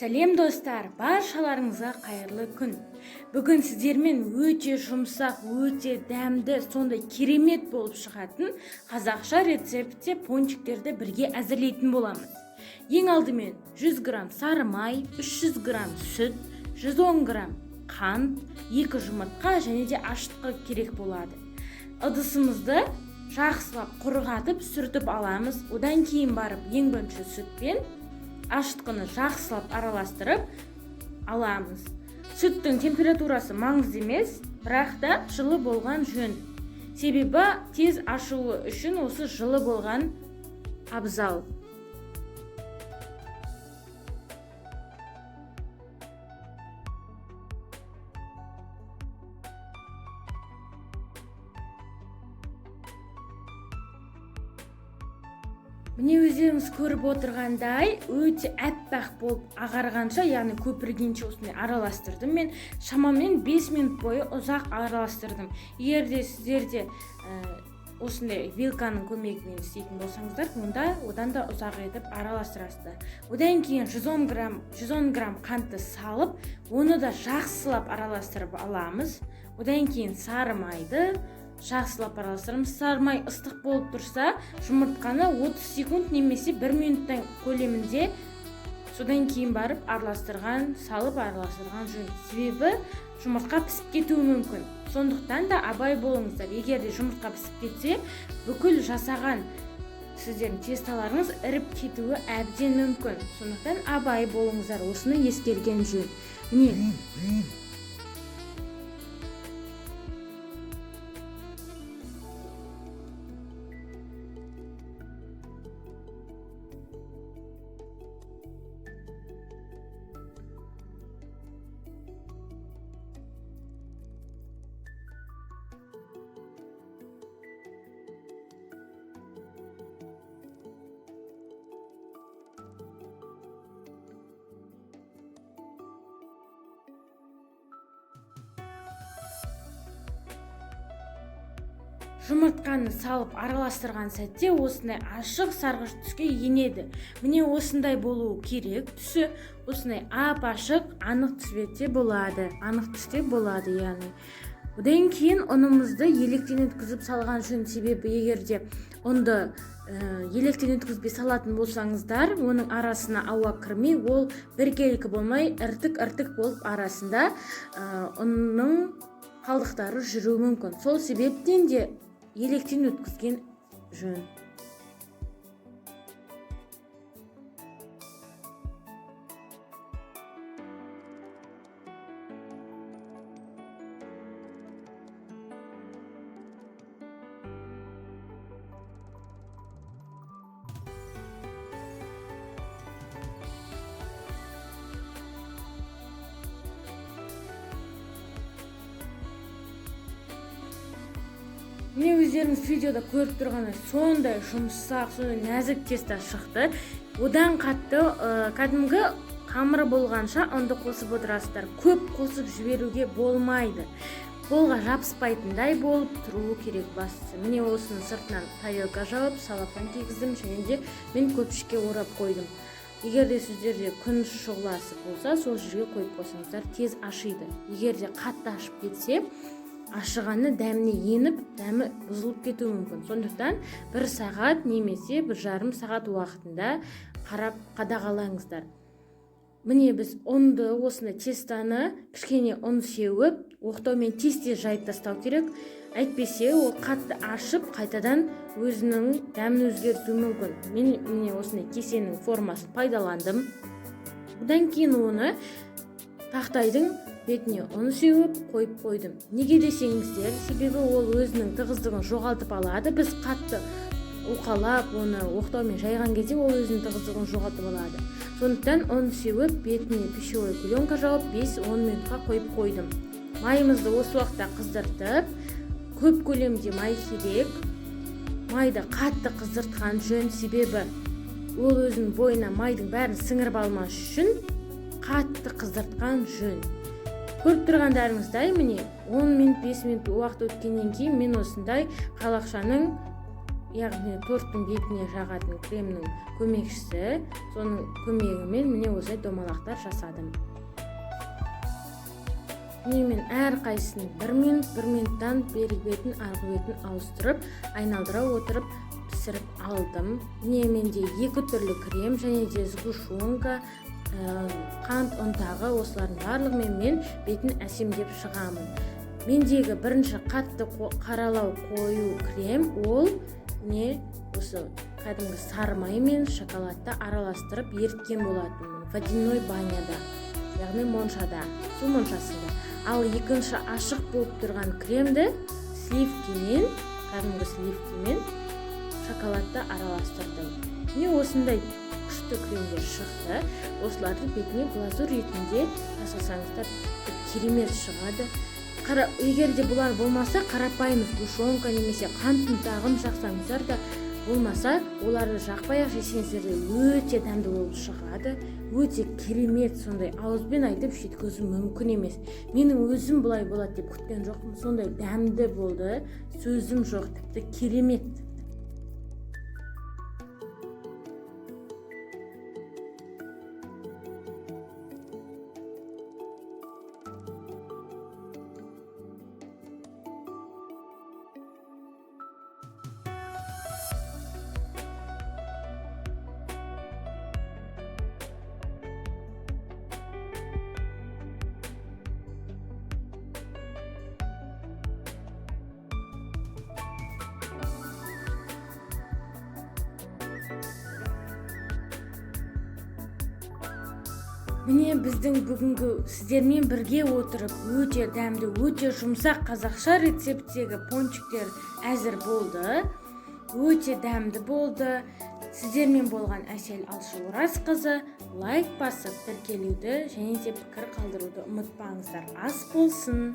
Сәлем достар, баршаларыңызға қайырлы күн. Бүгін сіздермен өте жұмсақ, өте дәмді, сондай керемет болып шығатын қазақша рецептте пончиктерді бірге әзірлейтін боламыз. Ең алдымен 100 грамм сары май, 300 грамм сүт, 110 грамм қант, 2 жұмыртқа және де ашытқы керек болады. Ыдысымызды жақсылап құрғатып сүртіп аламыз. Одан кейін барып ең бірінші сүтпен ашытқыны жақсылап араластырып аламыз. Сүттің температурасы маңызды емес, бірақ та жылы болған жөн. Себебі тез ашуы үшін осы жылы болған абзал. Міне өздеріңіз көріп отырғандай, өте әппақ болып ағарғанша, яғни көпіргенше осындай араластырдым. Мен шамамен 5 минут бойы ұзақ араластырдым. Егер де сіздерде осындай вилканың көмегімен істейтін болсаңыздар, онда одан да ұзақ етіп араластырасыздар. Одан кейін 110 грамм қантты салып, оны да жақсылап араластырып аламыз. Одан кейін сары майды жақсылап араластырамыз. Сары май ыстық болып тұрса, жұмыртқаны 30 секунд немесе 1 минуттан көлемінде содан кейін барып салып араластырған жөн. Себебі жұмыртқа пісіп кетуі мүмкін. Сондықтан да абай болыңыздар. Егер де жұмыртқа пісіп кетсе, бүкіл жасаған сіздердің тесталарыңыз іріп кетуі әбден мүмкін. Сондықтан абай болыңыздар. Осыны ескерген жөн. Міне жұмыртқаны салып араластырған сәтте осындай ашық сарғыш түске енеді. Міне осындай болуы керек. Түсі осындай ап-ашық, анық түсте болады. Яғни. Одан кейін ұнымызды електен өткізіп салған жөн. Себебі егерде ұнды електен өткізбей салатын болсаңыздар, оның арасына ауа кірмей, ол біркелкі болмай, іртік болып арасында ұнның қалдықтары жүруі мүмкін. Сол себептен де електен өткізген жөн. Міне өздеріңіз видеода көріп тұрғандай сондай жұмсақ, сондай нәзік теста шықты. Одан қатты кәдімгі қамыры болғанша ұнды қосып отырасыздар. Көп қосып жіберуге болмайды. Қолға жабыспайтындай болып тұруы керек бастысы. Міне осының сыртынан тарелка жауып, салафан кигіздім және де мен көпшікке орап қойдым. Егер де сіздерде күн шұғыласы болса, сол жерге қойып қойсаңыздар тез ашиды. Егер де қатты ашып кетсе, ашығаны дәміне еніп, дәмі бұзылып кетуі мүмкін. Сондықтан 1 сағат немесе 1,5 сағат уақытында қарап қадағалаңыздар. Міне біз ұнды, осындай тестаны кішкене ұн сеуіп, оқтаумен тез-тез жайып тастау керек. Әйтпесе ол қатты ашып, қайтадан өзінің дәмін өзгертуі мүмкін. Мен міне осындай кесенің формасын пайдаландым. Бұдан кейін оны тақтайдың бетіне ұн сеуіп қойып қойдым. Неге десеңіздер, себебі ол өзінің тығыздығын жоғалтып алады. Біз қатты уқалап, оны оқтаумен жайған кезде ол өзінің тығыздығын жоғалтып алады. Сондықтан ұн сеуіп, бетіне пищевой пленка жауып 5-10 минутқа қойып қойдым. Майымызды осы уақытта қыздыртып, көп көлемде май керек. Майды қатты қыздыртқан жөн, себебі ол өзінің бойына майдың бәрін сіңіріп алмас үшін қатты қыздыртқан жөн. Көріп тұрғандарыңыздай, міне 10 минут, 5 минут уақыт өткеннен кейін мен осындай қалақшаның яғни торттың бетіне жағатын кремнің көмекшісі. Соның көмегімен міне осылай домалақтар жасадым. Міне мен әрқайсысын 1 минуттан бері бетін арғы бетін ауыстырып, айналдыра отырып пісіріп алдым. Міне менде 2 түрлі крем және де сгущенка, қант, ұнтағы, осылардың барлығымен мен бетін әсемдеп шығамын. Мендегі бірінші қатты қаралау қою крем ол не осы кәдімгі сары май мен шоколадты араластырып еріткен болатынмын водяной баняда, яғни моншада, су моншасында. Ал екінші ашық болып тұрған кремді сливкимен, кәдімгі сливкимен шоколадты араластырдым. Міне осындай күшті кремдер шықты. Осыларды бетіне глазур ретінде жасасаңыздар керемет шығады. Егер де бұлар болмаса, қарапайым сгущенка немесе қант ұнтағын жақсаңыздар да болмаса, оларды жақпай-ақ жесеңіздер де өте дәмді болып шығады. Өте керемет, сондай ауызбен айтып жеткізу мүмкін емес. Менің өзім бұлай болады деп күткен жоқпын. Сондай дәмді болды. Сөзім жоқ, тіпті керемет. Міне біздің бүгінгі сіздермен бірге отырып өте дәмді, өте жұмсақ қазақша рецепттегі пончиктер әзір болды. Өте дәмді болды. Сіздермен болған Әсел Алшы Оразқызы. Лайк басып тіркелуді және де пікір қалдыруды ұмытпаңыздар. Ас болсын.